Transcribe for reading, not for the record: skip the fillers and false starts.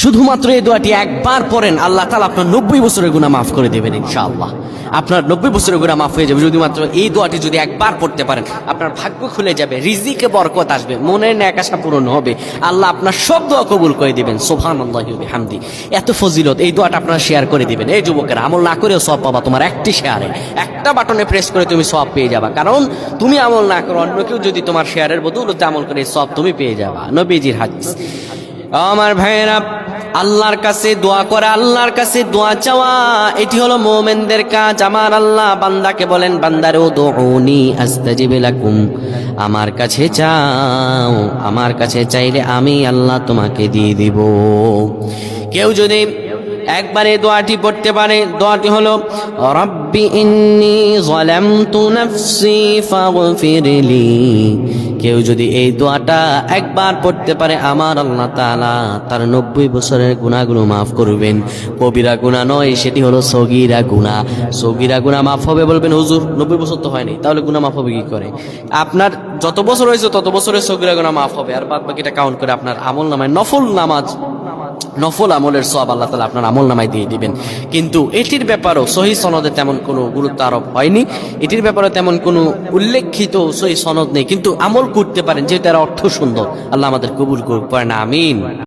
শুধুমাত্র এই দোয়াটি একবার পড়েন, আল্লাহ তাআলা আপনার 90 বছরের গুনাহ মাফ করে দেবেন ইনশাআল্লাহ। আপনার 90 বছরের গুনাহ মাফ হয়ে যাবে যদি মাত্র এই দোয়াটি যদি একবার পড়তে পারেন। আপনার ভাগ্য খুলে যাবে, রিজিকে বরকত আসবে, মনের ন্যাক আশা পূরণ হবে, আল্লাহ আপনার সব দোয়া কবুল করে দিবেন। সুবহানাল্লাহি ওয়া বিহামদি। এত ফজিলত, এই দোয়াটা আপনারা শেয়ার করে দিবেন। এই যুবকেরা, আমল না করেও সওয়াব পাবা। তোমার একটি শেয়ারে, একটা বাটনে প্রেস করে তুমি সওয়াব পেয়ে যাবা। কারণ তুমি আমল না করো, অন্য কেউ যদি তোমার শেয়ারের বদৌলতে আমল করে সওয়াব তুমি পেয়ে যাবা। নবীজির হাদিস। আমার ভাইয়েরা, আল্লাহর কাছে দোয়া করা, আল্লাহর কাছে দোয়া চাওয়া, এটি হলো মুমিনদের কাজ। আমার আল্লাহ বান্দাকে বলেন, বান্দারে উদউনি আস্তাজিব লাকুম, আমার কাছে চাও, আমার কাছে চাইলে আমি আল্লাহ তোমাকে দিয়ে দিব। কেউ যদি একবার এই দোয়াটি পড়তে পারে, দোয়াটি হলো রব্বি ইন্নী যালামতু নাফসি ফাগফিরলি। কেউ যদি এই দোয়াটা একবার পড়তে পারে, আমার আল্লাহ তাআলা তার 90 বছরের গুনাহগুলো মাফ করবেন। কবিরা গুনাহ নয়, সেটি হলো সগীরা গুনাহ। সগীরা গুনাহ মাফ হবে। বলবেন হুজুর 90 বছর তো হয়নি, তাহলে গুনাহ মাফ হবে কি করে? আপনার যত বছর হয়েছে তত বছরের সগীরা গুনাহ মাফ হবে, আর বাদ বাকিটা কাউন্ট করে আপনার আমল নামায় নফল নামাজ, নফল আমলের সওয়াব আল্লাহ তাআলা আপনার আমল নামায় দিয়ে দিবেন। কিন্তু এটির ব্যাপারেও সহিহ সনদে তেমন কোনো গুরুত্ব আরোপ হয়নি, এটির ব্যাপারে তেমন কোনো উল্লেখিত সহিহ সনদ নেই। কিন্তু আমল করতে পারেন, যেহেতু এর অর্থ সুন্দর। আল্লাহ আমাদের কবুল করুক, পড়েন আমিন।